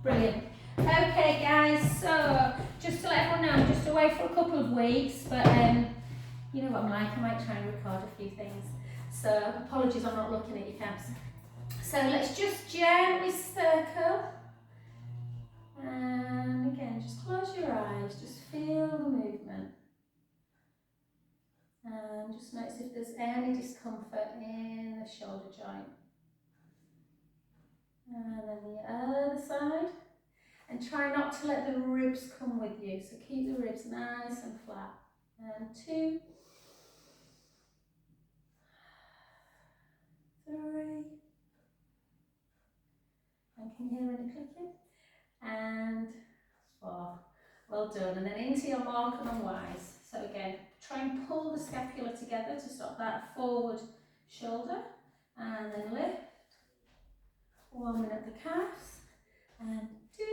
Brilliant. Okay guys, so just to let everyone know, I'm just away for a couple of weeks, but you know what I'm like, I might try and record a few things. So apologies I'm not looking at your calves. So let's just gently circle. And again, just close your eyes, just feel the movement. And just notice if there's any discomfort in the shoulder joint. And then the other side. And try not to let the ribs come with you. So keep the ribs nice and flat. And 2, 3. And can you hear any clicking? And 4. Well done. And then into your mark and unwise. So again, try and pull the scapula together to stop that forward shoulder. And then lift. Warming up the calves. And 2.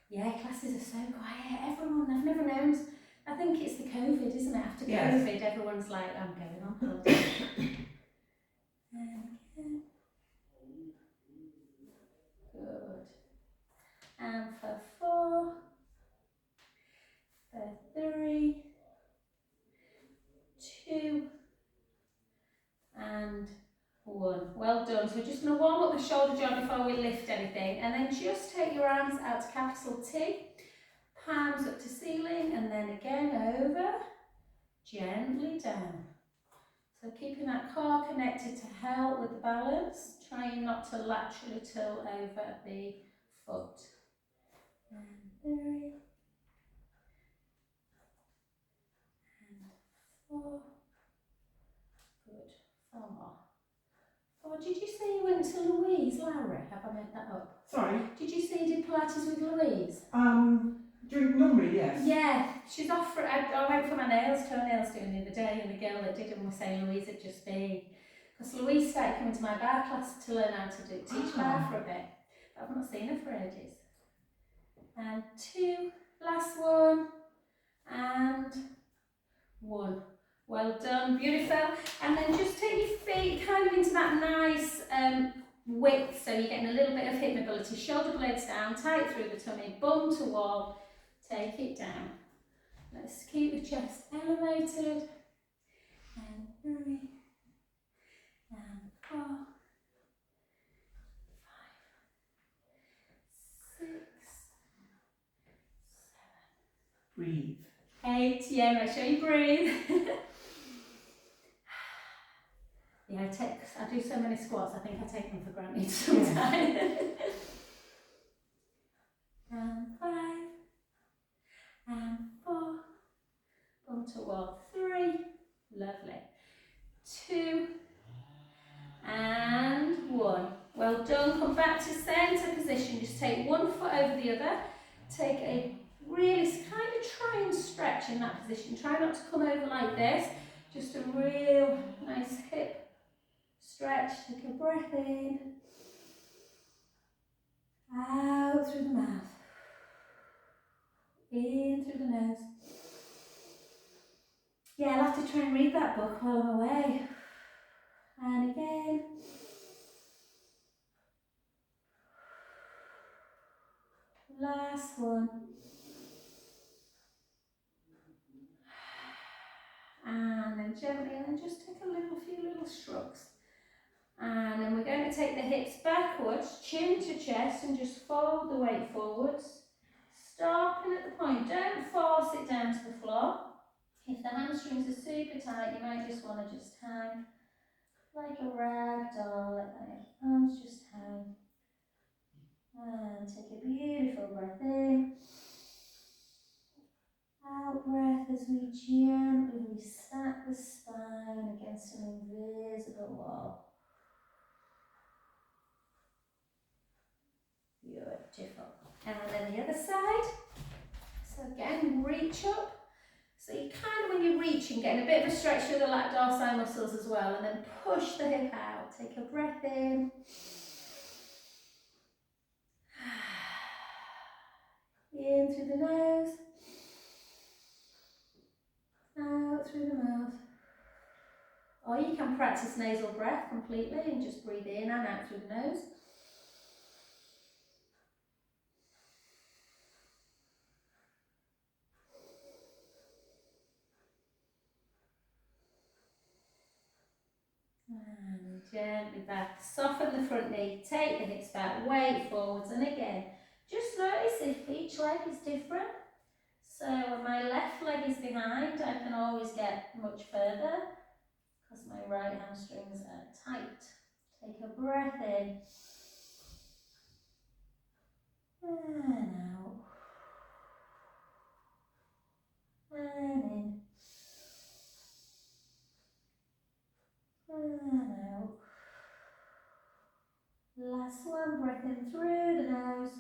Yeah, classes are so quiet. Everyone, I've never known. I think it's the COVID, isn't it? After COVID, everyone's like, I'm going on holiday. And again. Good. And for 4. For 3. 2. And 1. Well done. So we're just going to warm up the shoulder joint before we lift anything. And then just take your arms out to capital T. Palms up to ceiling. And then again over. Gently down. So keeping that core connected to help with the balance. Trying not to laterally tilt over the foot. And 3. And 4. Good. 4 more. Oh, did you say you went to Louise, Laura? Have I made that up? Sorry? Did you say you did Pilates with Louise? During normally, yes. Yeah, she's off for, I went for my toenails doing the other day, and the girl that did them was saying Louise had just been. Because Louise started coming to my bar class to learn how to teach bar for a bit. But I've not seen her for ages. And 2, last one, and 1. Well done, beautiful. And then just take your feet kind of into that nice width, so you're getting a little bit of hip mobility. Shoulder blades down, tight through the tummy, bum to wall, take it down. Let's keep the chest elevated. And 3, and 4, 5, 6, 7. Breathe. 8, yeah, make sure you breathe. Yeah, I do so many squats, I think I take them for granted sometimes. Yeah. And 5, and 4, bum to wall, 3, lovely, 2, and 1. Well done, come back to centre position, just take one foot over the other, take a really kind of try and stretch in that position, try not to come over like this, just a real nice hip stretch, take a breath in, out through the mouth, in through the nose. Yeah, I'll have to try and read that book while I'm away. And again. Last one. And then gently, and then just take a few little shrugs. And then we're going to take the hips backwards, chin to chest, and just fold the weight forwards. Stopping at the point, don't force it down to the floor. If the hamstrings are super tight, you might just want to just hang like a rag doll, let the arms just hang. And take a beautiful breath in. Out breath as we gently restack the spine against an invisible wall. Beautiful. And then the other side. So again, reach up. So you kind of, when you're reaching, getting a bit of a stretch through the lat dorsi muscles as well, and then push the hip out. Take a breath in. In through the nose. Out through the mouth. Or you can practice nasal breath completely and just breathe in and out through the nose. gently back. Soften the front knee, take the hips back, weight forwards, and again, just notice if each leg is different. So when my left leg is behind, I can always get much further because my right hamstrings are tight. Take a breath in and out, and in and out. Last one, breath in through the nose.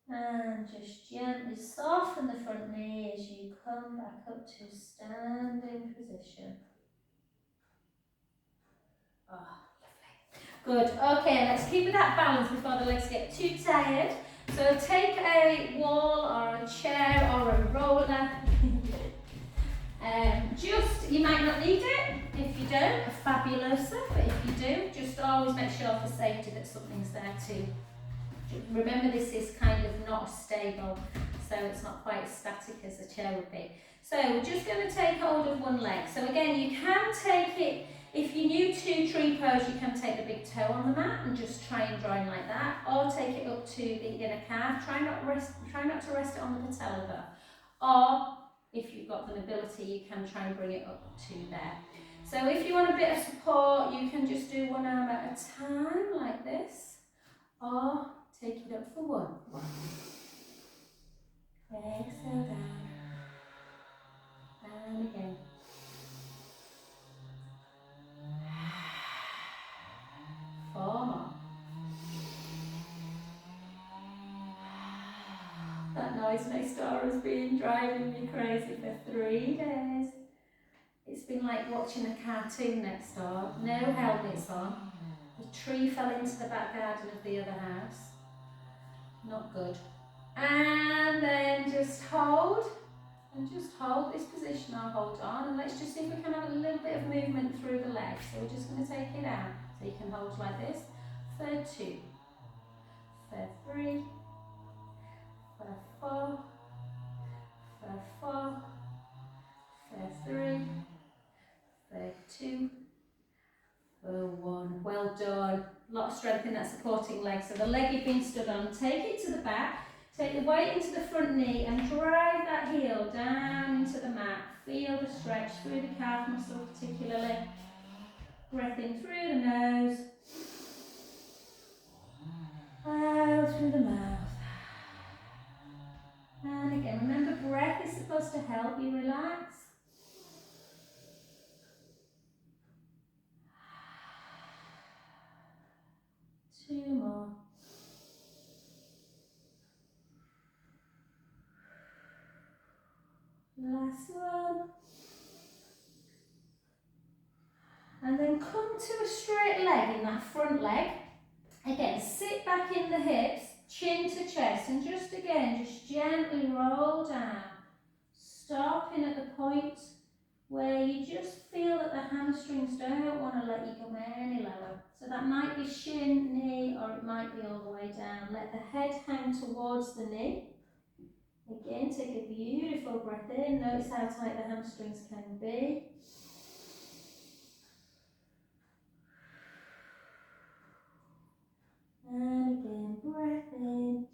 And just gently soften the front knee as you come back up to standing position. Oh, lovely. Good. Okay, let's keep that balance before the legs get too tired. So take a wall or a chair or a roller. You might not need it. If you don't, a fabulosa, but if you do, just always make sure for safety that something's there too. Remember, this is kind of not stable, so it's not quite as static as a chair would be. So we're just going to take hold of one leg. So again, you can take it, if you're new to tree pose, you can take the big toe on the mat and just try and join like that, or take it up to the inner calf. Try not to rest it on the patella, or if you've got the mobility, you can try and bring it up to there. So if you want a bit of support, you can just do one arm at a time like this, or take it up for one. Exhale down. And again. Four more. That noise next door has been driving me crazy for 3 days. It's been like watching a cartoon next door. No helmets on. The tree fell into the back garden of the other house. Not good. And then just hold. And just hold this position or hold on, and let's just see if we can have a little bit of movement through the legs. So we're just going to take it out. So you can hold like this for 2, for 3, for 4, for 4, for 3, for 2, for 1. Well done. A lot of strength in that supporting leg. So the leg you've been stood on, take it to the back. Take the weight into the front knee and drive that heel down into the mat. Feel the stretch through the calf muscle particularly. Breath in through the nose. Out through the mouth. And again, remember, breath is supposed to help you relax. Two more. Last one. And then come to a straight leg in that front leg. Again, sit back in the hips, chin to chest, and just gently roll down. Stopping at the point where you just feel that the hamstrings don't want to let you go any lower. So that might be shin, knee, or it might be all the way down. Let the head hang towards the knee. Again, take a beautiful breath in. Notice how tight the hamstrings can be. And again, breath in.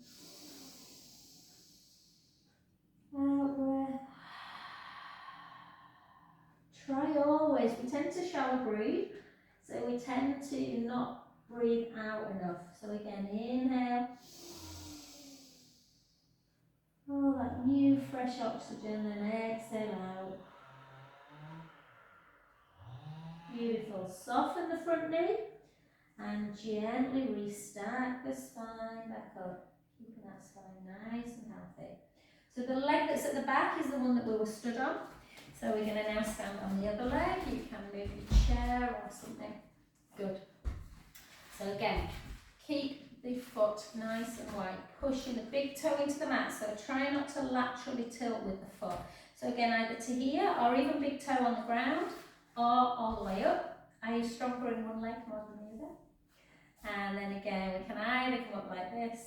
Out breath. Try always, we tend to shallow breathe, so we tend to not breathe out enough. So again, inhale. Oh, that new fresh oxygen, and exhale out. Beautiful. Soften the front knee and gently restack the spine back up, keeping that spine nice and healthy. So the leg that's at the back is the one that we were stood on. So we're going to now stand on the other leg. You can move your chair or something. Good. So again, keep the foot nice and wide, pushing the big toe into the mat. So try not to laterally tilt with the foot. So again, either to here or even big toe on the ground or all the way up. Are you stronger in one leg more than the other? And then again, we can either come up like this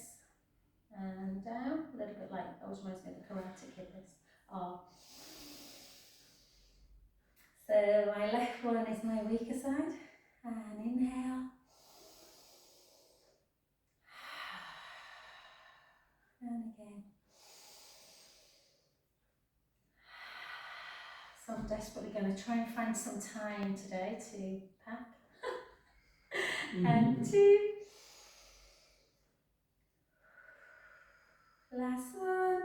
and down, a little bit like, always reminds me of the Karate Kid this, or So my left one is my weaker side. And inhale. And again. So I'm desperately going to try and find some time today to pack. And 2. Last one.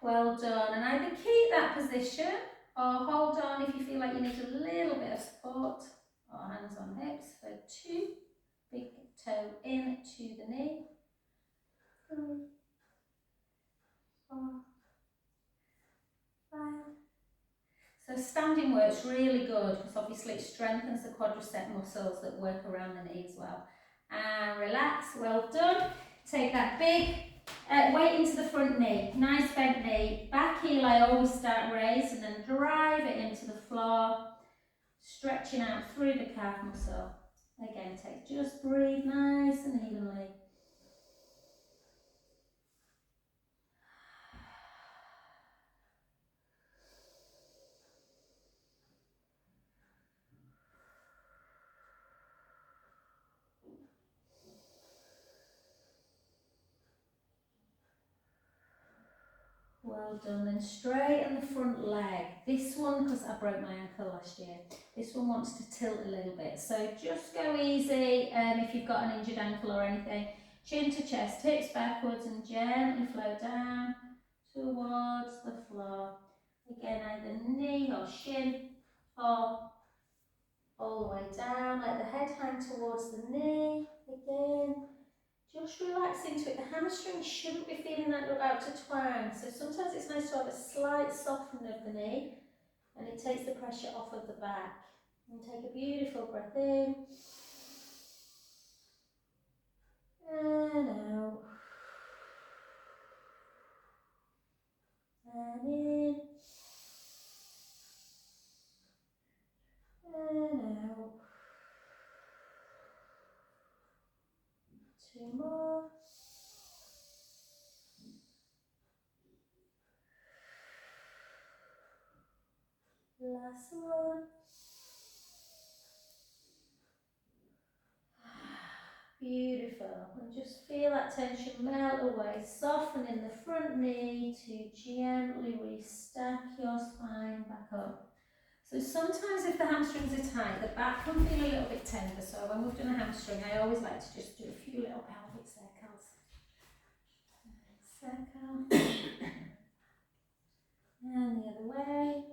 Well done. And either keep that position or hold on if you feel like you need a little bit of support, or hands on hips for 2. Big toe in to the knee. 3, 4, 5. So standing works really good because obviously it strengthens the quadricep muscles that work around the knee as well. And relax, well done. Take that big weight into the front knee, nice bent knee. Back heel I always start raised and then drive it into the floor, stretching out through the calf muscle. Again, just breathe nice and evenly. Well done. Then straighten the front leg. This one, because I broke my ankle last year, this one wants to tilt a little bit. So just go easy if you've got an injured ankle or anything. Chin to chest, hips backwards and gently flow down towards the floor. Again, either knee or shin or all the way down. Let the head hang towards the knee. Again. Just relax into it. The hamstrings shouldn't be feeling like they're about to twang. So sometimes it's nice to have a slight softening of the knee and it takes the pressure off of the back. And take a beautiful breath in. And out. And in. And out. 2 more. Last one. Beautiful. And just feel that tension melt away. Softening the front knee to gently restack your spine back up. So sometimes if the hamstrings are tight, the back can feel a little bit tender. So when we've done a hamstring, I always like to just do a few little pelvic circles. Circle. And the other way.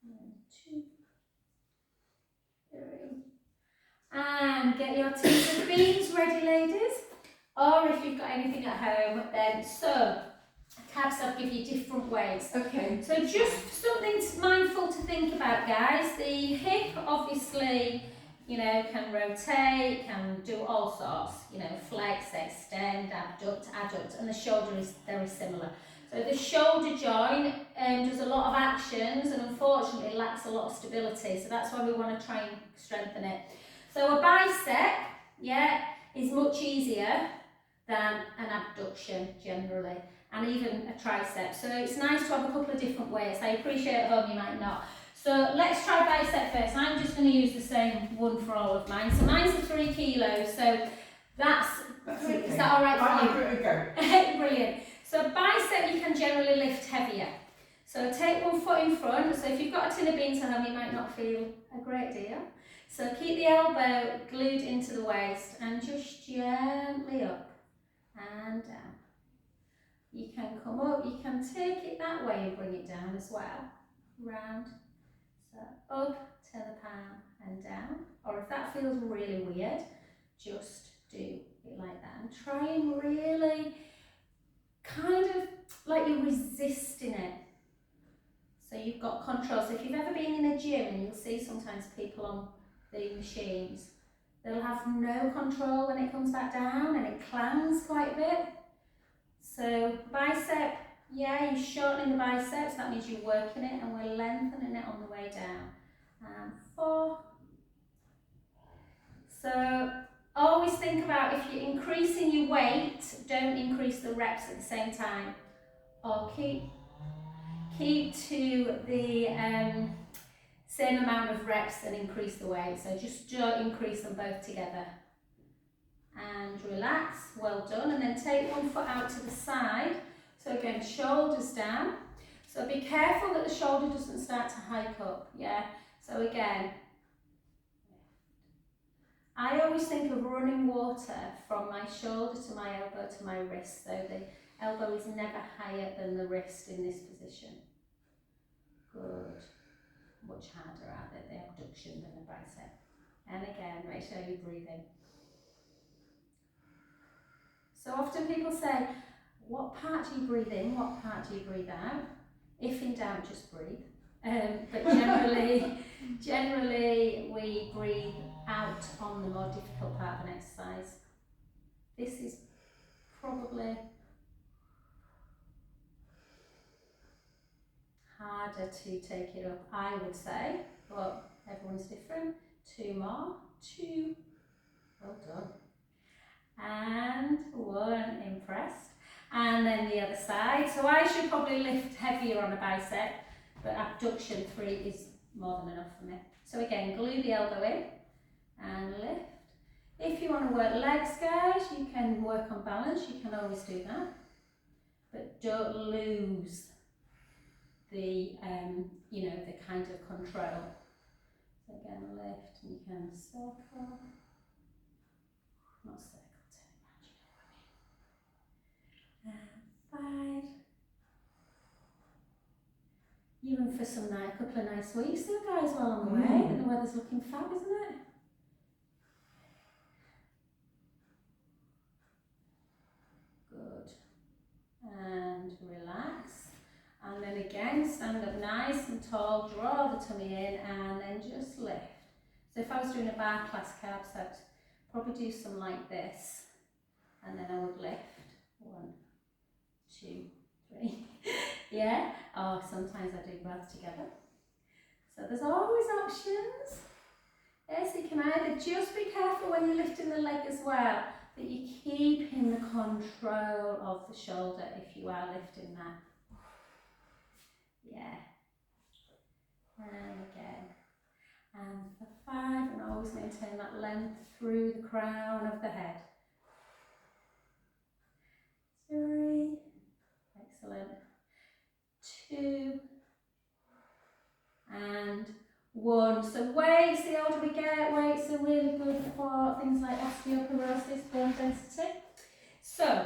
And 2, 3. And get your teeth and beans ready, ladies. Or if you've got anything at home, then so calves I'll give you different ways. Okay. So just something mindful to think about, guys. The hip obviously, you know, can rotate, can do all sorts, you know, flex, extend, abduct, adduct, and the shoulder is very similar. So the shoulder joint does a lot of actions and unfortunately lacks a lot of stability. So that's why we want to try and strengthen it. So a bicep, yeah, is much easier than an abduction generally, and even a tricep. So it's nice to have a couple of different ways. I appreciate at home you might not. So let's try bicep first. I'm just going to use the same one for all of mine. So mine's a 3 kilos. So that's okay. Is that all right for you? I'll give it a go. Brilliant. So bicep you can generally lift heavier. So take one foot in front. So if you've got a tin of beans at home, you might not feel a great deal. So keep the elbow glued into the waist and just gently up and down. You can come up, you can take it that way and bring it down as well. Round, so up to the palm and down. Or if that feels really weird, just do it like that. And try and really kind of like you're resisting it. So you've got control. So if you've ever been in a gym and you'll see sometimes people on the machines, they'll have no control when it comes back down and it clangs quite a bit. So bicep, yeah, you're shortening the biceps, that means you're working it, and we're lengthening it on the way down. And 4. So always think about if you're increasing your weight, don't increase the reps at the same time. or keep to the same amount of reps and increase the weight. So just don't increase them both together. And relax, well done. And then take one foot out to the side. So again, shoulders down. So be careful that the shoulder doesn't start to hike up, yeah? So again, I always think of running water from my shoulder to my elbow to my wrist. So the elbow is never higher than the wrist in this position. Good. Much harder out there, the abduction than the bicep. And again, make sure you breathe in. So often people say, what part do you breathe in, what part do you breathe out? If in doubt, just breathe. But generally we breathe out on the more difficult part of an exercise. This is probably harder to take it up, I would say, but everyone's different. 2 more, 2, well done. And 1, impressed. And then the other side. So I should probably lift heavier on a bicep, but abduction 3 is more than enough for me. So again, glue the elbow in and lift. If you want to work legs, guys, you can work on balance. You can always do that. But don't lose the, the kind of control. So again, lift, and you can circle. Not circle, turn around, you know what I mean. And 5. Even for some a couple of nice weeks there, guys, while on the way, and the weather's looking fab, isn't it? Good. And relax. And then again, stand up nice and tall, draw the tummy in, and then just lift. So if I was doing a bar class calves, I'd probably do some like this, and then I would lift. 1, 2, 3. Yeah? Oh, sometimes I do both together. So there's always options. Yes, you can either just be careful when you're lifting the leg as well, that you keep in the control of the shoulder if you are lifting that. Yeah. And again. And for 5, and always maintain that length through the crown of the head. 3. Excellent. 2. And 1. So weights, the older we get, weights are really good for things like osteoporosis, bone density. So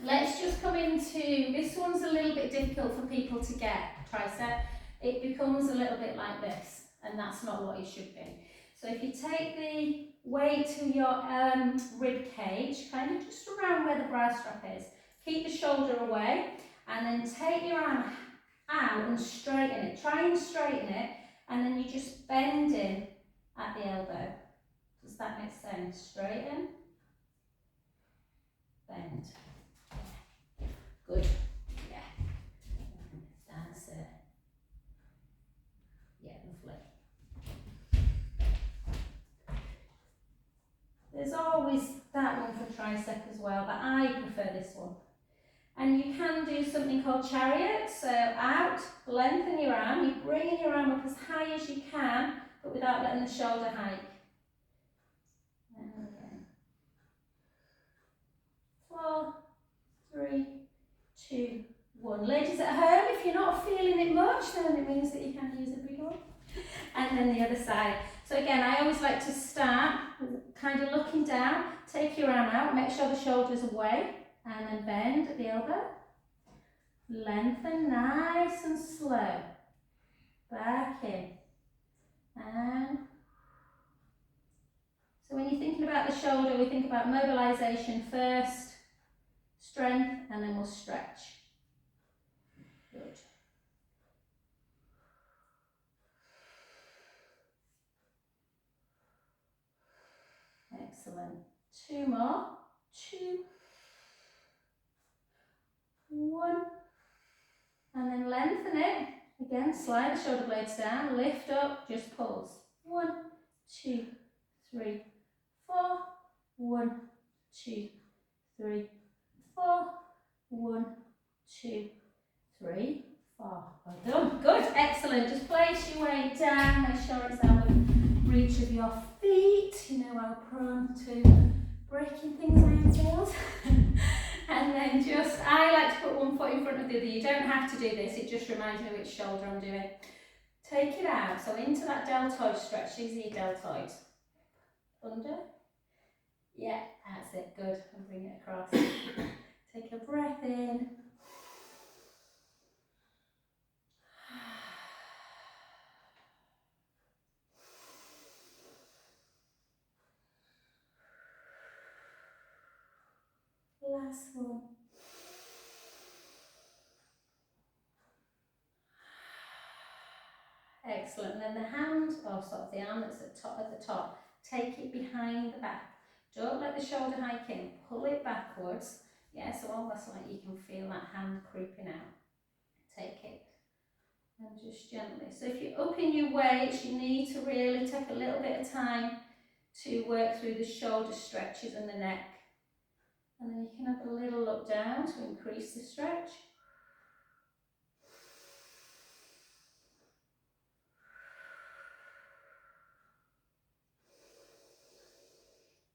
let's just come into, this one's a little bit difficult for people to get, tricep. It becomes a little bit like this, and that's not what it should be. So if you take the weight to your rib cage, kind of just around where the bra strap is, keep the shoulder away, and then take your arm out and straighten it. Try and straighten it, and then you just bend in at the elbow. Does that make sense? Straighten, bend. Good. Yeah. That's it. Yeah, lovely. There's always that one for tricep as well, but I prefer this one. And you can do something called chariot. So out, lengthen your arm. You're bringing your arm up as high as you can, but without letting the shoulder hike. And again. 4, 3, 2, 1. Ladies at home, if you're not feeling it much, then it means that you can use a big one. And then the other side. So again, I always like to start kind of looking down. Take your arm out, make sure the shoulder's away, and then bend at the elbow. Lengthen nice and slow. Back in. And so when you're thinking about the shoulder, we think about mobilization first, strength, and then we'll stretch. Good. Excellent. 2 more. 2, 1. And then lengthen it. Again, slide the shoulder blades down, lift up, just pulse. 1, 2, 3, 4. 1, 2, 3, 4. 1, 2, 3, 4. Well done. Good, excellent. Just place your weight down, make sure it's out of reach of your feet. You know how prone to breaking things are yourselves. And then just, I like to put one foot in front of the other. You don't have to do this, it just reminds me which shoulder I'm doing. Take it out, so into that deltoid stretch. These are your deltoids. Under. Yeah, that's it, good. And bring it across. Take a breath in. Last one. Excellent. And then the hand, or sort of the arm that's at the top, take it behind the back. Don't let the shoulder hike in. Pull it backwards. Yeah, so almost like you can feel that hand creeping out. Take it and just gently. So if you're up in your weights, you need to really take a little bit of time to work through the shoulder stretches and the neck. And then you can have a little look down to increase the stretch.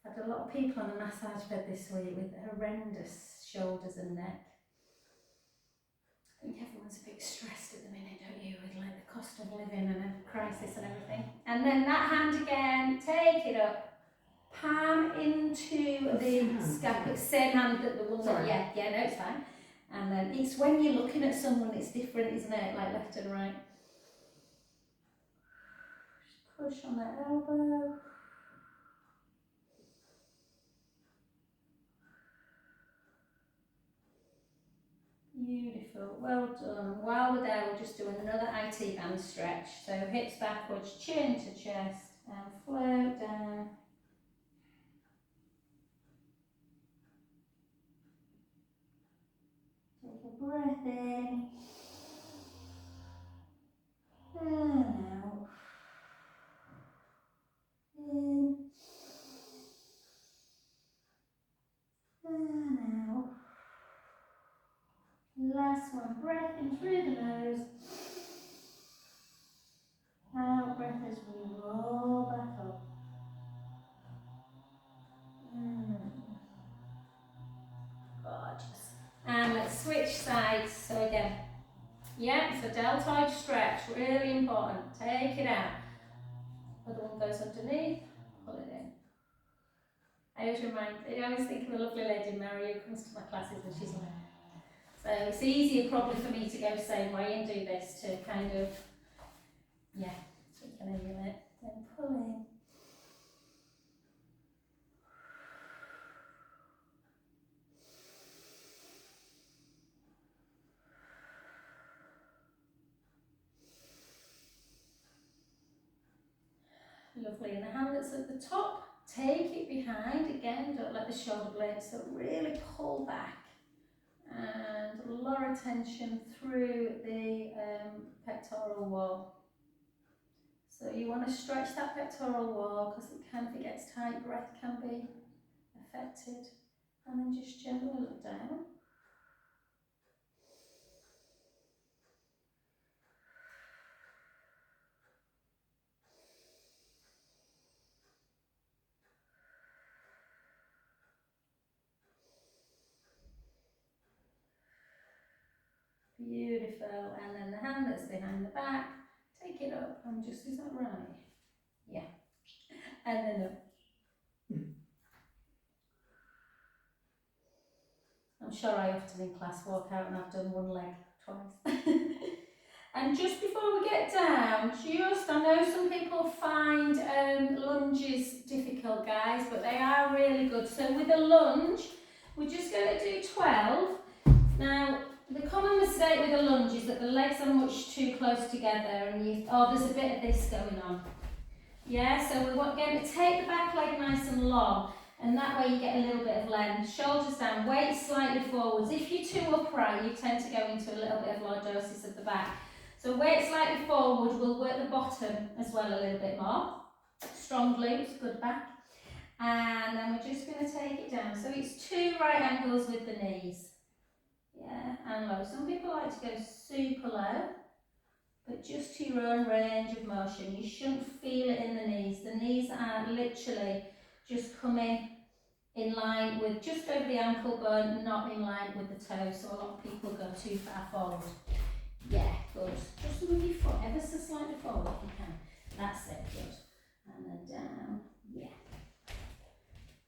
I've had a lot of people on the massage bed this week with horrendous shoulders and neck. I think everyone's a bit stressed at the minute, don't you, with like the cost of living and a crisis and everything. And then that hand again, take it up, palm into the scapula, same hand that the one that, yeah, no, it's fine. And then it's when you're looking at someone, it's different, isn't it, like left and right. Just push on that elbow. Beautiful, well done. While we're there, we'll just do another IT band stretch. So hips backwards, chin to chest, and float down. Take a breath in, and out. In, and out. Last one, breath in through the nose. Out breath as we roll back up. Gorgeous. And let's switch sides. So again, yeah, so deltoid stretch, really important. Take it out. Other one goes underneath, pull it in. I always think of a lovely lady, Mary, who comes to my classes and she's like, so it's easier probably for me to go the same way and do this to kind of, yeah, so you can emulate. Then pull in. Lovely, and the hand that's at the top, take it behind, again, don't let the shoulder blades, so really pull back and lower tension through the pectoral wall. So you want to stretch that pectoral wall because it can, if it gets tight, breath can be affected. And then just gently look down. Beautiful, and then the hand that's behind the back, take it up and just, is that right? Yeah. And then up. I'm sure I often in class walk out and I've done one leg twice. And just before we get down, I know some people find lunges difficult, guys, but they are really good. So with a lunge, we're just going to do 12. Now, the common mistake with a lunge is that the legs are much too close together and there's a bit of this going on. Yeah, so we're going to take the back leg nice and long, and that way you get a little bit of length. Shoulders down, weight slightly forwards. If you're too upright, you tend to go into a little bit of lordosis of the back. So weight slightly forward, we'll work the bottom as well a little bit more. Strong glutes, good back. And then we're just going to take it down. So it's 2 right angles with the knees. Yeah, and low. Some people like to go super low, but just to your own range of motion. You shouldn't feel it in the knees. The knees are literally just coming in line with just over the ankle bone, not in line with the toe. So a lot of people go too far forward. Yeah, good. Just move your foot ever so slightly forward if you can. That's it, good. And then down, yeah.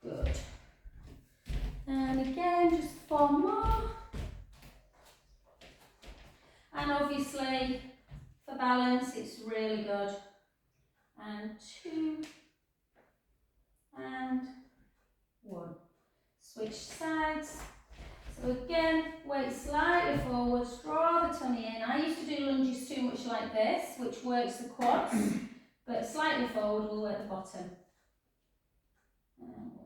Good. And again, just 4 more. And obviously, for balance, it's really good. And 2, and 1. Switch sides. So again, weight slightly forward, draw the tummy in. I used to do lunges too much like this, which works the quads, but slightly forward will work the bottom. And 1.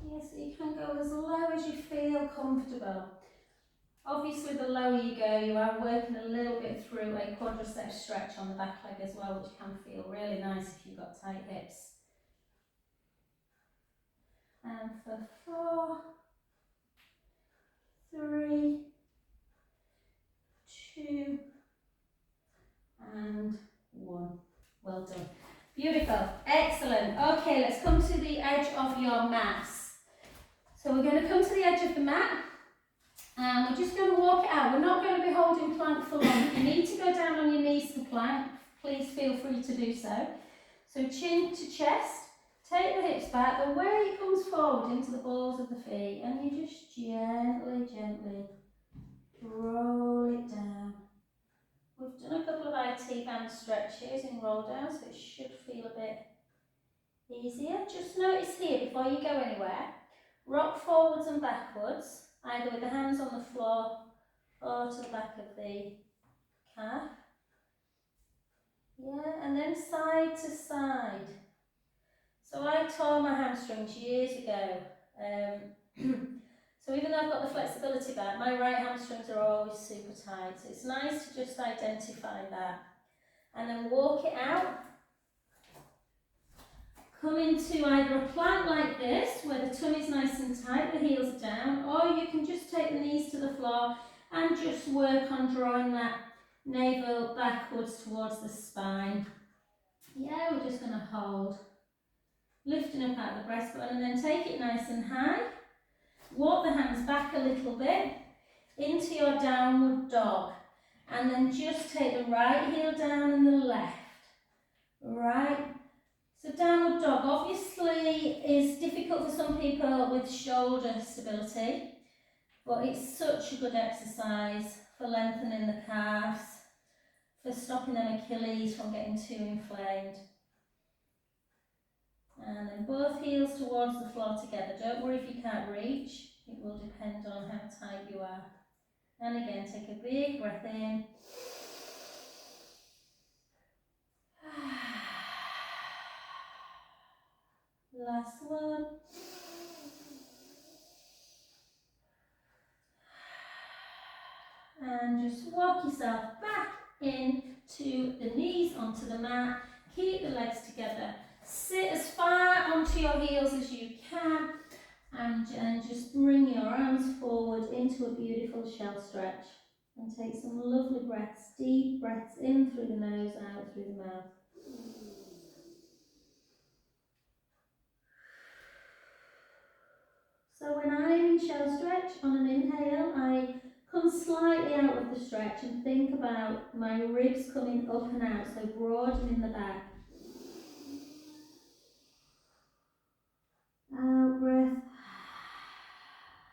Yeah, so you can go as low as you feel comfortable. Obviously, the lower you go, you are working a little bit through a quadricep stretch on the back leg as well, which can feel really nice if you've got tight hips. And for 4, 3, 2, and 1. Well done. Beautiful. Excellent. Okay, let's come to the edge of your mats. So we're going to come to the edge of the mat. And we're just going to walk it out. We're not going to be holding plank for long. If you need to go down on your knees to plank, please feel free to do so. So chin to chest, take the hips back, the weight comes forward into the balls of the feet, and you just gently, gently roll it down. We've done a couple of IT band stretches in roll down, so it should feel a bit easier. Just notice here, before you go anywhere, rock forwards and backwards, either with the hands on the floor or to the back of the calf. Yeah, and then side to side. So I tore my hamstrings years ago. So even though I've got the flexibility back, my right hamstrings are always super tight. So it's nice to just identify that. And then walk it out. Come into either a plank like this, where the tummy's nice and tight, the heels are down, or you can just take the knees to the floor and just work on drawing that navel backwards towards the spine. Yeah, we're just going to hold. Lifting up out the breastbone and then take it nice and high. Walk the hands back a little bit into your downward dog. And then just take the right heel down and the left. Right. So downward dog obviously is difficult for some people with shoulder stability, but it's such a good exercise for lengthening the calves, for stopping them Achilles from getting too inflamed. And then both heels towards the floor together. Don't worry if you can't reach, it will depend on how tight you are. And again, take a big breath in. Last one. And just walk yourself back into the knees onto the mat. Keep the legs together. Sit as far onto your heels as you can. And just bring your arms forward into a beautiful shell stretch. And take some lovely breaths. Deep breaths in through the nose, out through the mouth. So when I'm in shell stretch, on an inhale, I come slightly out of the stretch and think about my ribs coming up and out, so broadening the back. Out breath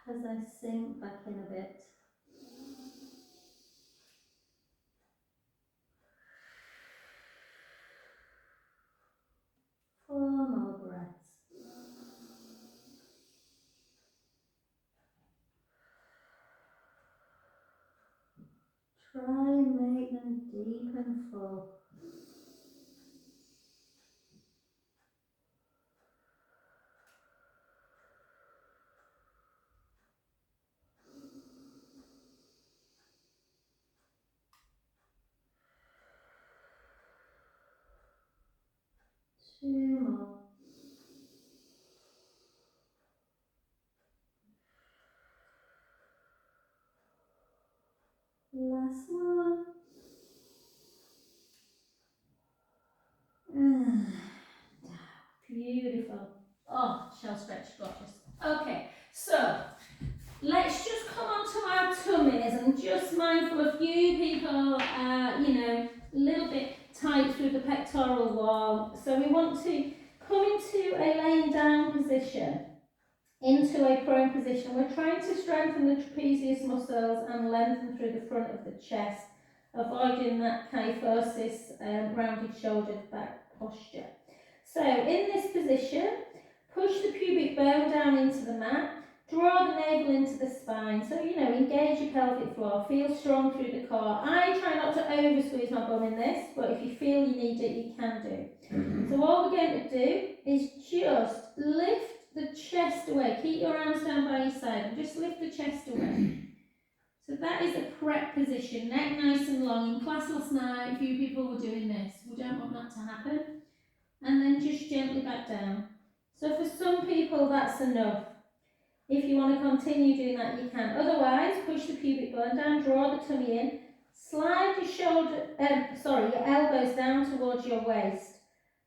as I sink back in a bit. Four more breaths. Try and make them deep and full. 2 more. Last one. Beautiful. Oh, shell stretch, gorgeous. Okay, so let's just come on to our tummies. I'm just mindful a few people are, a little bit tight through the pectoral wall. So we want to come into a laying down position, into a prone position. We're trying to strengthen the trapezius muscles and lengthen through the front of the chest, avoiding that kyphosis, rounded shouldered back posture. So in this position, push the pubic bone down into the mat, draw the navel into the spine. So, engage your pelvic floor, feel strong through the core. I try not to over squeeze my bum in this, but if you feel you need it, you can do. So what we're going to do is just lift the chest away. Keep your arms down by your side and just lift the chest away. So that is a prep position, neck nice and long. In class last night, a few people were doing this. We don't want that to happen. And then just gently back down. So for some people that's enough. If you want to continue doing that, you can. Otherwise, push the pubic bone down, draw the tummy in, slide your elbows down towards your waist.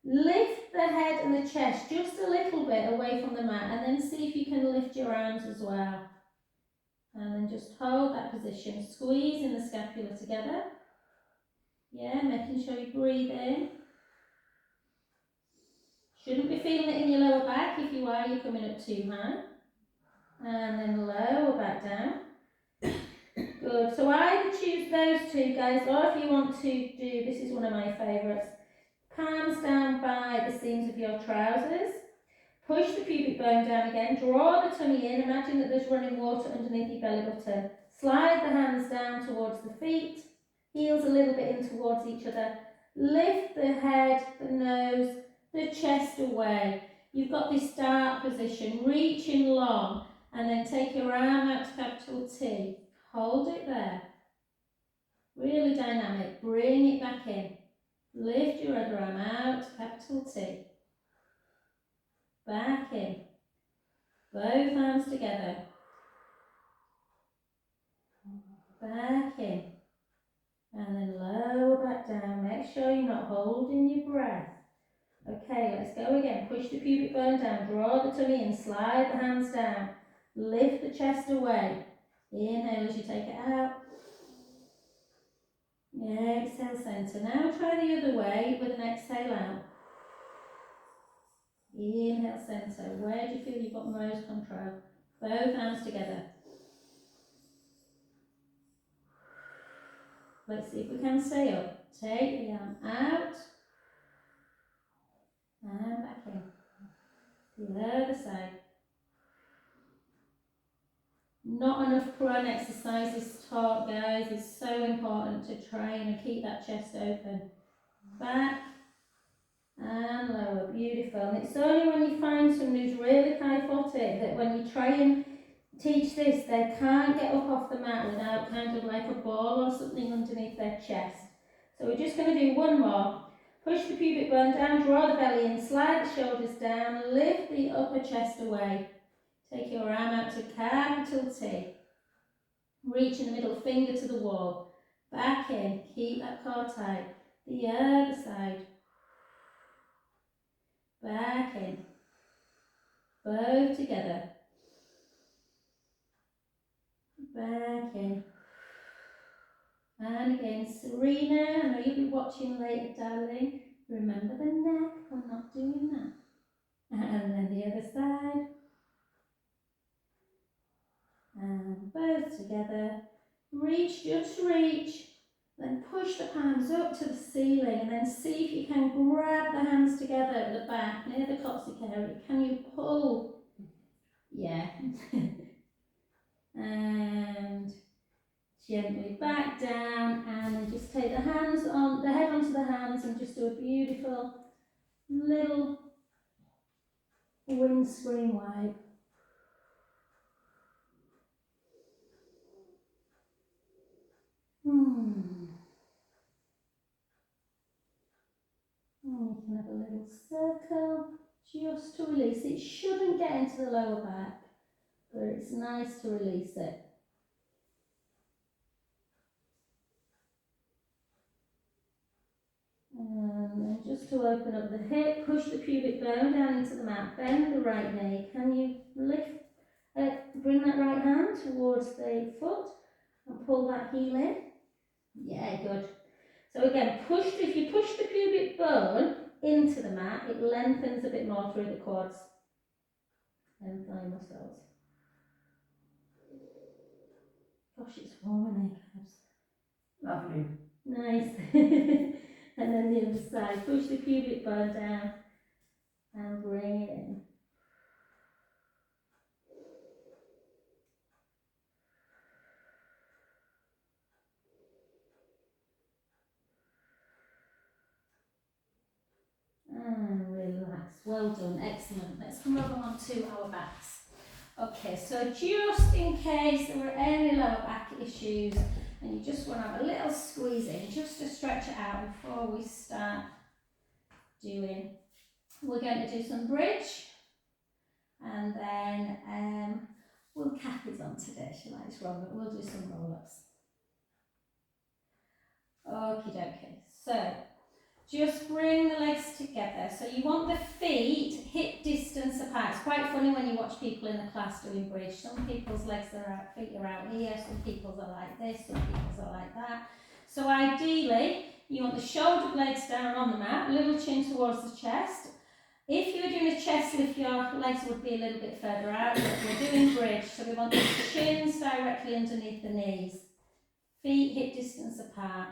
Lift the head and the chest just a little bit away from the mat, and then see if you can lift your arms as well. And then just hold that position, squeezing the scapula together. Yeah, making sure you breathe in. Shouldn't be feeling it in your lower back. If you are, you're coming up too high. And then lower back down. Good. So either choose those two, guys, or if you want to do, this is one of my favourites, palms down by the seams of your trousers. Push the pubic bone down again. Draw the tummy in. Imagine that there's running water underneath your belly button. Slide the hands down towards the feet. Heels a little bit in towards each other. Lift the head, the nose, the chest away. You've got this start position, reaching long, and then take your arm out to capital T. Hold it there. Really dynamic. Bring it back in. Lift your other arm out to capital T. Back in. Both arms together. Back in. And then lower back down. Make sure you're not holding your breath. Okay, let's go again. Push the pubic bone down. Draw the tummy in. Slide the hands down. Lift the chest away. Inhale as you take it out. Exhale, centre. Now try the other way with an exhale out. Inhale, centre. Where do you feel you've got most control? Both hands together. Let's see if we can stay up. Take the arm out. And back in. The other side. Not enough prone exercises taught, guys. It's so important to train and keep that chest open. Back and lower. Beautiful. And it's only when you find someone who's really kyphotic that when you try and teach this, they can't get up off the mat without kind of like a ball or something underneath their chest. So we're just going to do one more. Push the pubic bone down, draw the belly in, slide the shoulders down, lift the upper chest away. Take your arm out to capital T. Reaching the middle finger to the wall. Back in. Keep that core tight. The other side. Back in. Both together. Back in. And again, Serena, I know you'll be watching later, darling. Remember the neck, we're not doing that. And then the other side. And both together. Reach, just reach. Then push the palms up to the ceiling and then see if you can grab the hands together at the back, near the coccyx area. Can you pull? Yeah. And gently back down and then just take the hands on, the head onto the hands and just do a beautiful little windscreen wipe. You can have a little circle just to release. It shouldn't get into the lower back, but it's nice to release it. And then just to open up the hip, push the pubic bone down into the mat, bend the right knee. Can you lift, bring that right hand towards the foot and pull that heel in? Yeah, good. So again, if you push the pubic bone into the mat, it lengthens a bit more through the quads and thigh muscles. Gosh, it's warm in here, Lovely. nice. And then the other side, push the pubic bone down and bring it in. And relax. Well done, excellent. Let's come over onto our backs. Okay, so just in case there were any lower back issues and you just want to have a little squeeze in, just to stretch it out before we start doing, we're going to do some bridge and then we'll cap it on today, she likes roll, but we'll do some roll-ups. Okie dokie, so just bring the legs together. So you want the feet hip distance apart. It's quite funny when you watch people in the class doing bridge. Some people's legs are out, feet are out here, some people's are like this, some people's are like that. So ideally, you want the shoulder blades down on the mat, little chin towards the chest. If you were doing a chest lift, your legs would be a little bit further out, but we're doing bridge, so we want the chins directly underneath the knees. Feet hip distance apart.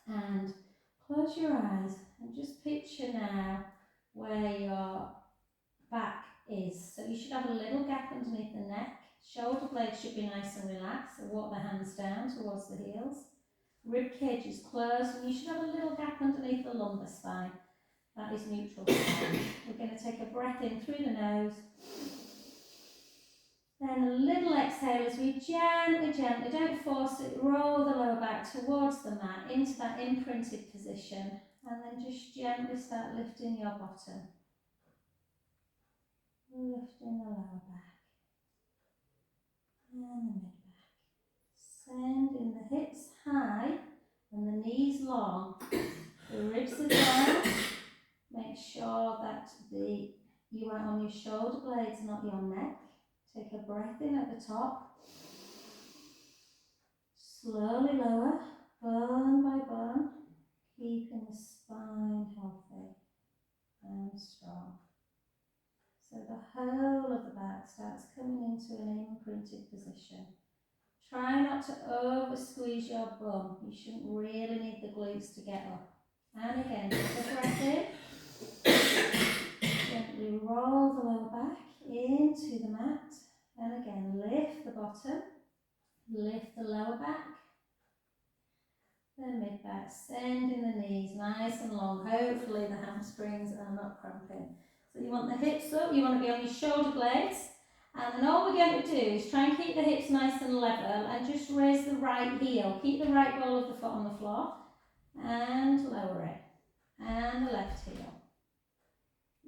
And close your eyes and just picture now where your back is. So you should have a little gap underneath the neck. Shoulder blades should be nice and relaxed. So walk the hands down towards the heels. Rib cage is closed and you should have a little gap underneath the lumbar spine. That is neutral spine. We're going to take a breath in through the nose. Then a little exhale as we gently, don't force it, roll the lower back towards the mat into that imprinted position and then just gently start lifting your bottom. Lifting the lower back and the mid back. Sending the hips high and the knees long. The ribs are down. Make sure that you are on your shoulder blades, not your neck. Take a breath in at the top. Slowly lower, bone by bone, keeping the spine healthy and strong. So the whole of the back starts coming into an imprinted position. Try not to over squeeze your bum. You shouldn't really need the glutes to get up. And again, take a breath in. Gently roll the lower back into the mat. And again, lift the bottom, lift the lower back, the mid back, sending the knees nice and long. Hopefully the hamstrings are not cramping. So you want the hips up, you want to be on your shoulder blades. And then all we're going to do is try and keep the hips nice and level and just raise the right heel. Keep the right ball of the foot on the floor and lower it. And the left heel.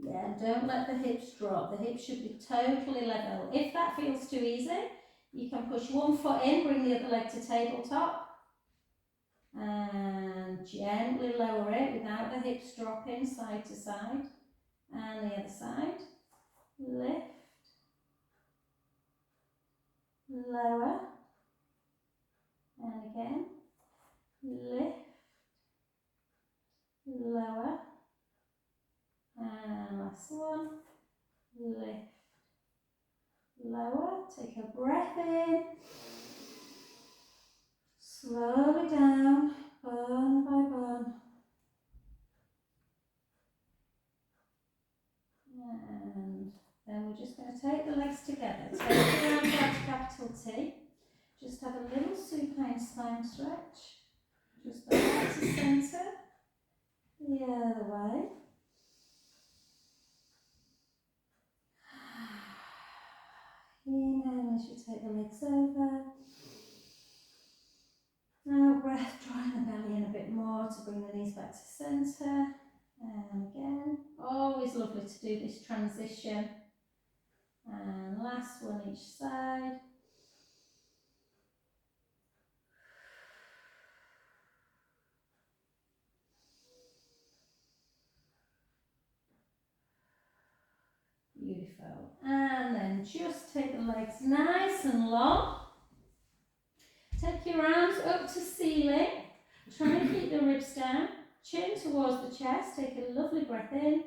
Yeah, don't let the hips drop. The hips should be totally level. If that feels too easy, you can push one foot in, bring the other leg to tabletop. And gently lower it without the hips dropping side to side. And the other side. Lift. Lower. And again. Lift. Lower. And last one. Lift. Lower. Take a breath in. Slowly down, bone by bone. And then we're just going to take the legs together. Take the arms out to capital T. Just have a little supine spine stretch. Just the heart to centre. The other way. Inhale as you take the legs over. Now breath, drawing the belly in a bit more to bring the knees back to centre. And again. always lovely to do this transition. And last one each side. Beautiful. And then just take the legs nice and long. Take your arms up to ceiling. Try and keep the ribs down. Chin towards the chest. Take a lovely breath in.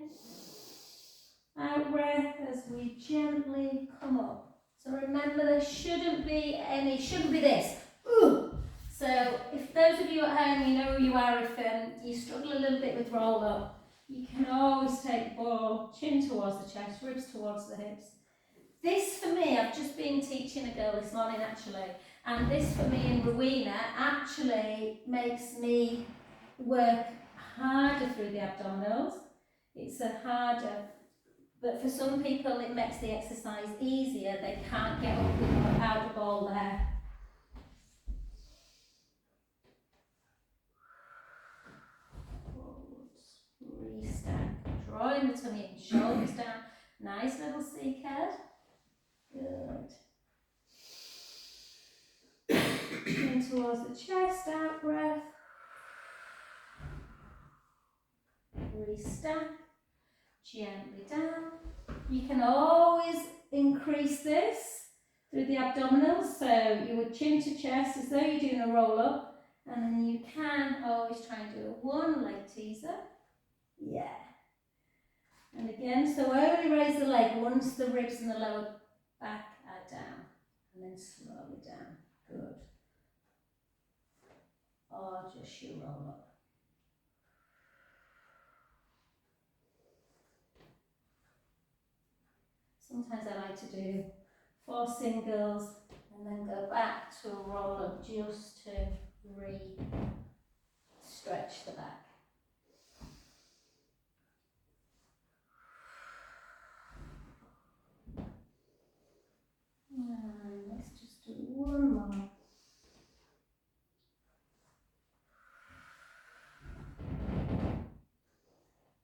Out breath as we gently come up. So remember, there shouldn't be this. Ooh. So if those of you at home, you know who you are, if you struggle a little bit with roll up, you can always take ball, chin towards the chest, ribs towards the hips. This for me, I've just been teaching a girl this morning actually, and this for me in Rowena actually makes me work harder through the abdominals. It's a harder, but for some people it makes the exercise easier. They can't get up without the ball there. Restack, drawing the tummy in, shoulders down, nice little C curve. Good. Chin towards the chest, out breath. Restack, gently down. You can always increase this through the abdominals, so you would chin to chest as though you're doing a roll up, and then you can always try and do a one leg teaser. Yeah. And again, so only raise the leg once the ribs and the lower back are down, and then slowly down. Good. Or just your roll up. Sometimes I like to do 4 singles and then go back to a roll up just to stretch the back. And let's just do one more.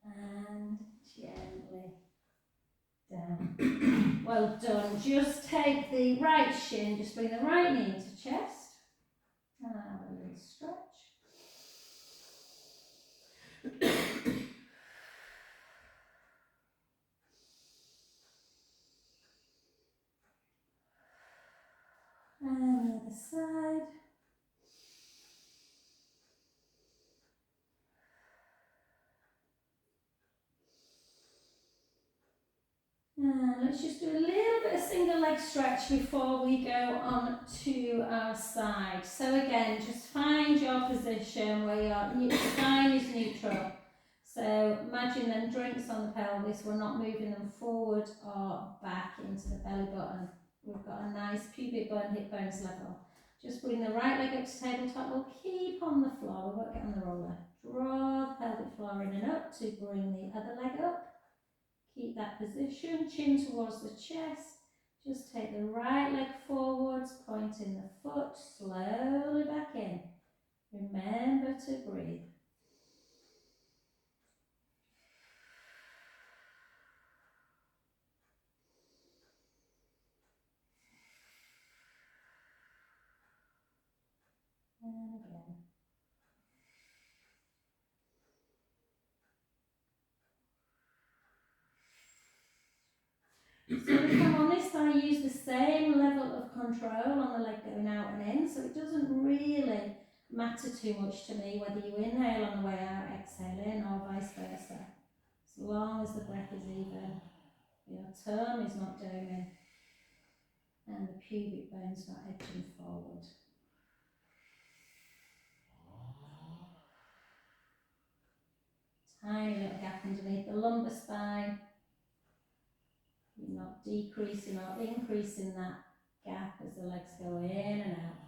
And gently down. Well done. Just take the right shin, just bring the right knee into chest. And a little stretch. And the other side. And let's just do a little bit of single leg stretch before we go on to our side. So again, just find your position where your spine is neutral. So imagine them drinks on the pelvis, we're not moving them forward or back into the belly button. We've got a nice pubic bone, hip bones level. Just bring the right leg up to tabletop, we'll keep on the floor, we won't get on the roller. Draw the pelvic floor in and up to bring the other leg up. Keep that position, chin towards the chest. Just take the right leg forwards, pointing the foot slowly back in. Remember to breathe. And again. So if I'm honest, I use the same level of control on the leg going out and in, so it doesn't really matter too much to me whether you inhale on the way out, exhale in, or vice versa. As long as the breath is even, your tongue is not down and the pubic bone's not edging forward. Tiny little gap underneath the lumbar spine. You're not decreasing or increasing that gap as the legs go in and out.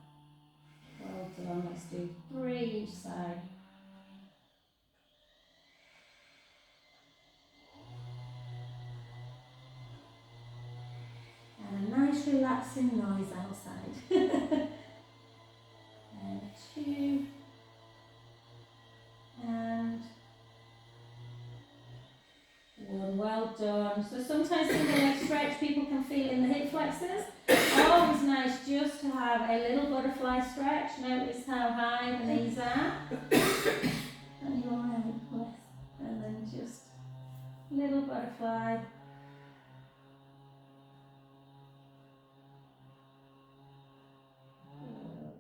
Well done, let's do 3 each side. And a nice relaxing noise outside. And 2. And 1. done. So sometimes in the leg stretch, people can feel in the hip flexors. Always nice just to have a little butterfly stretch. Notice how high the knees are. And your ankle. And then just little butterfly. Good.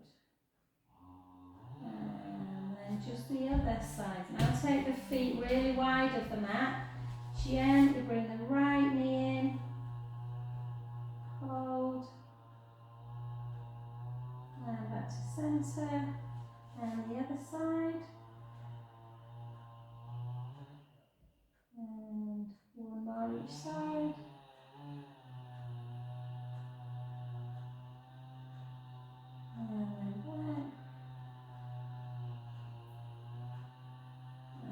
And then just the other side. Now take the feet really wide of the mat. Gently bring the right knee in. Hold. And back to centre. And the other side. And one more each side. And then back.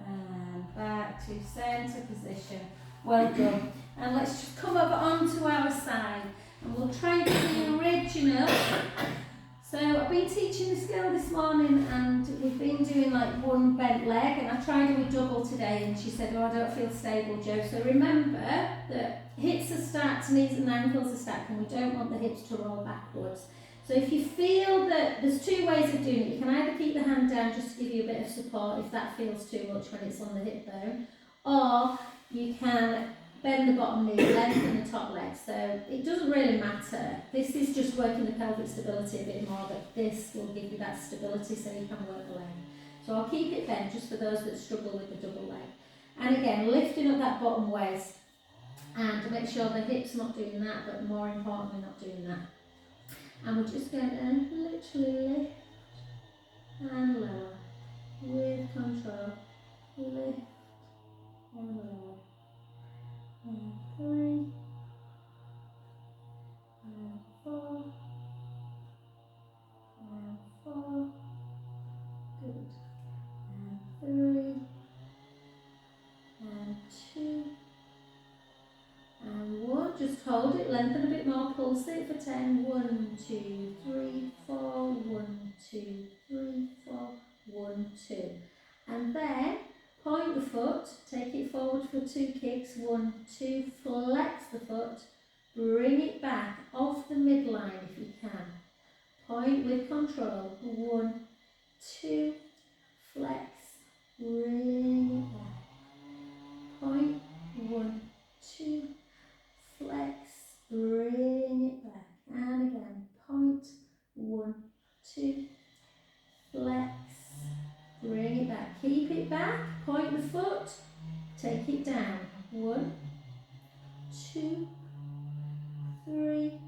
And back to centre position. Well done. And let's just come over onto our side. And we'll try and get the original. So I've been teaching this girl this morning and we've been doing like one bent leg, and I tried her with double today and she said, oh, I don't feel stable, Jo. So remember that hips are stacked, knees and ankles are stacked, and we don't want the hips to roll backwards. So if you feel that there's two ways of doing it, you can either keep the hand down just to give you a bit of support if that feels too much when it's on the hip bone, or you can bend the bottom knee, lengthen the top leg. So it doesn't really matter. This is just working the pelvic stability a bit more, but this will give you that stability so you can work the leg. So I'll keep it bent just for those that struggle with the double leg. And again, lifting up that bottom waist and make sure the hip's not doing that, but more importantly, not doing that. And we're just going to literally lift and lower with control. Lift and lower. And 3, and 4, and 4, good, and 3, and 2, and 1, just hold it, lengthen a bit more, pulse it for 10, 1, 2, 3, 4, 1, 2, 3, 4, 1, 2, and then point the foot, take it forward for 2 kicks, 1, 2, flex the foot, bring it back off the midline if you can. Point with control, 1, 2, flex, bring it back. Point, 1, 2, flex, bring it back. And again, point, 1, 2, flex, bring it back. Keep it back, point the foot, take it down. 1, 2, 3,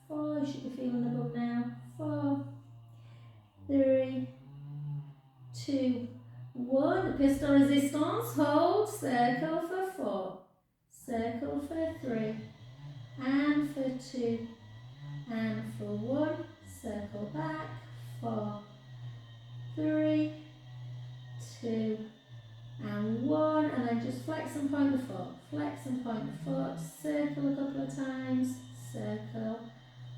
4, you should be feeling the bum now. 4, 3, 2, 1. The pistol resistance. Hold. Circle for 4. Circle for 3. And for 2. And for 1. Circle back. 4, 3, 2, and 1. And then just flex and point the foot. Flex and point the foot. Circle a couple of times. Circle.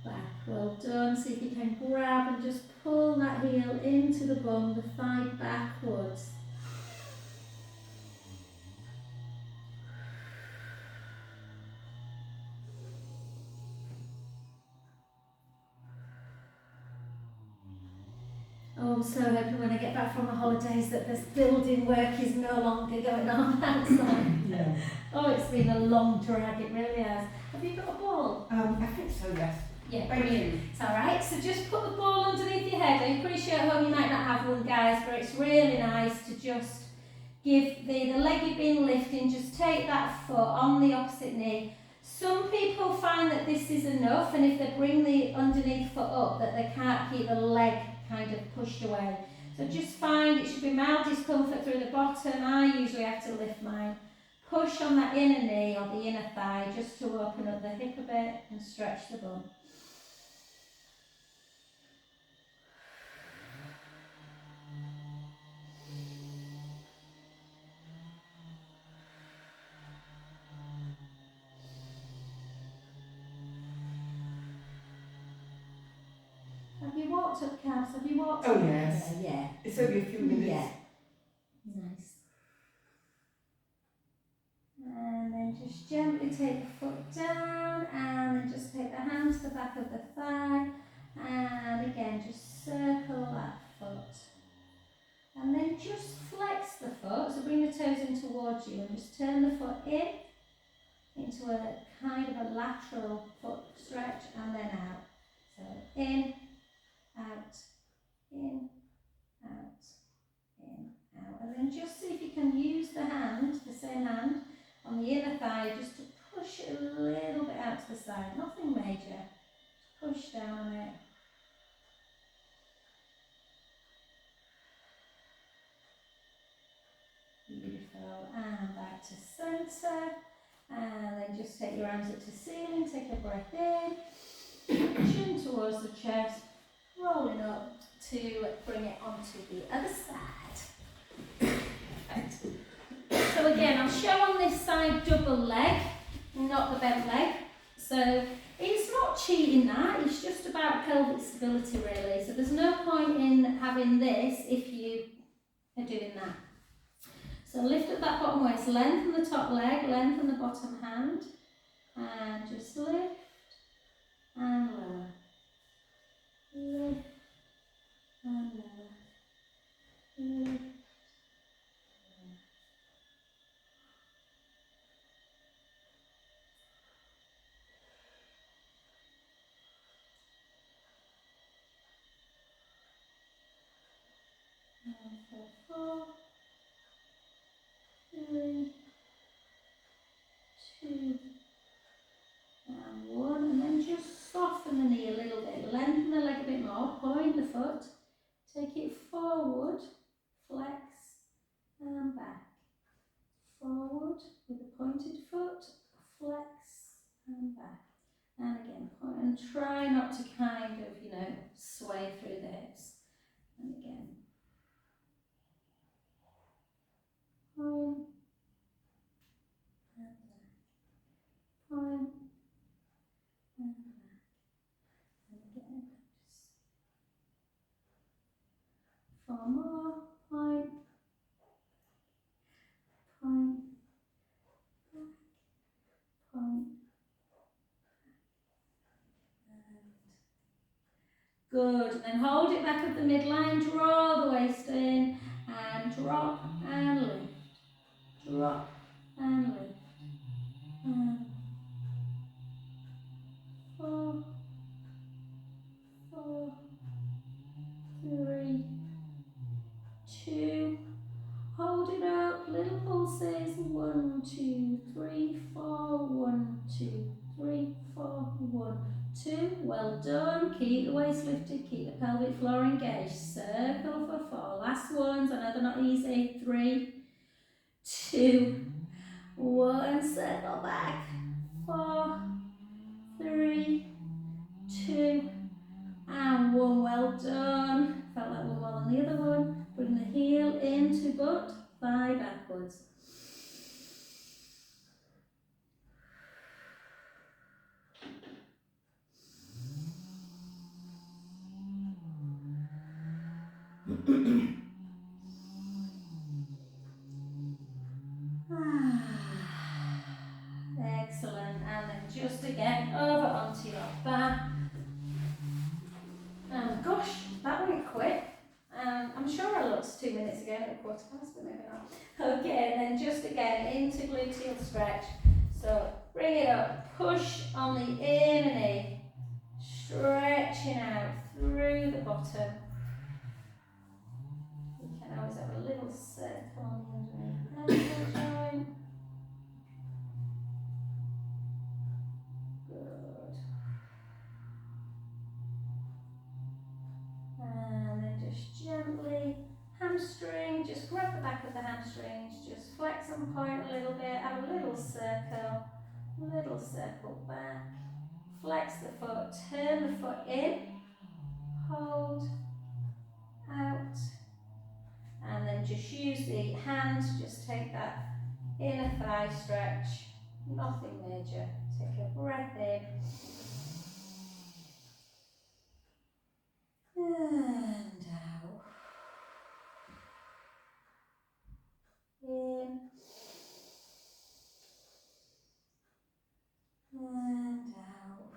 Back. Well done. See if you can grab and just pull that heel into the bum, the thigh backwards. Oh, I'm so hoping when I get back from the holidays that this building work is no longer going on outside. Yeah. Oh, it's been a long drag, it really has. Have you got a ball? I think so, yes. Yeah, Thank brilliant. you. It's alright, so just put the ball underneath your head. I'm pretty sure at home you might not have one, guys, but it's really nice to just give the leg you've been lifting, just take that foot on the opposite knee. Some people find that this is enough, and if they bring the underneath foot up, that they can't keep the leg kind of pushed away. So just find it should be mild discomfort through the bottom. I usually have to lift mine. Push on that inner knee or the inner thigh just to open up the hip a bit and stretch the bum. Have you walked up, calves? Have you walked up? Oh, yes. Yeah. It's only a few minutes. Yeah. Nice. And then back of the thigh, and again just circle that foot. And then just flex the foot, so bring the toes in towards you and just turn the foot in into a kind of a lateral foot stretch and then out. So in, out, in, out, in, out. And then just see if you can use the hand, the same hand, on the inner thigh just to push it a little bit out to the side. Nothing major. Just push down on it. Beautiful. And back to centre. And then just take your arms up to ceiling. Take a breath in. Chin towards the chest. Rolling up to bring it onto the other side. Perfect. So again, I'll show on this side double leg, not the bent leg. So it's not cheating that, it's just about pelvic stability really. So there's no point in having this if you are doing that. So lift up that bottom waist, lengthen the top leg, lengthen the bottom hand, and just lift and lower. Lift and lower. Lift. 4, 3, 2, and 1, and then just soften the knee a little bit, lengthen the leg a bit more, point the foot, take it forward, flex, and back. Forward with a pointed foot, flex, and back. And again, point, and try not to kind of, sway through the hips. And again. Point, and back. Point, and back. And again, just 4 more. Point, point, back, point, and good. And then hold it back at the midline, draw the waist in, and drop and lift. Drop and lift. And 4, 4, 3, 2. Hold it up, little pulses. 1, 2, 3, 4. 1, 2, 3, 4. 1, 2. Well done. Keep the waist lifted, keep the pelvic floor engaged. Circle for 4. Last ones. I know they're not easy. 3, 2, 1. Circle back. 4, 3, 2, and 1. Well done. Felt that one well on the other one. Bring the heel into butt, thigh backwards. Excellent. And then just again over onto your back. Gosh, that went quick. I'm sure I looked 2 minutes ago at 1/4 past, but maybe not. Okay, then just again into gluteal stretch. So bring it up, push on the inner knee, stretching out through the bottom. You can always have a little circle on the underneath joint. Good. And then just gently hamstring, just grab the back of the hamstrings, just flex and point a little bit, have a little circle back, flex the foot, turn the foot in, hold, out, and then just use the hand to just take that inner thigh stretch, nothing major. Take a breath in, and out. In and out.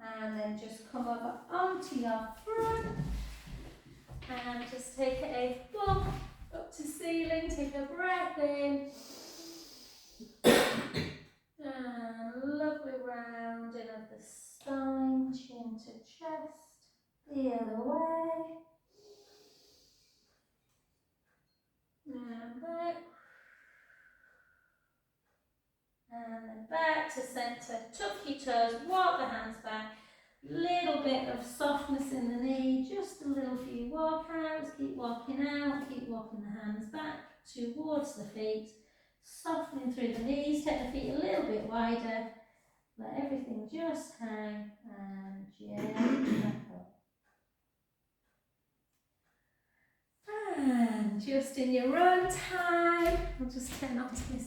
And then just come over onto your front. And just take a bump up to ceiling. Take a breath in. And lovely rounding of the spine, chin to chest. The other way. And back. And then back to centre. Tuck your toes, walk the hands back. Little bit of softness in the knee, just a little few walkouts. Keep walking out, keep walking the hands back towards the feet. Softening through the knees, take the feet a little bit wider. Let everything just hang and gently back up. And just in your own time, I'll just turn off this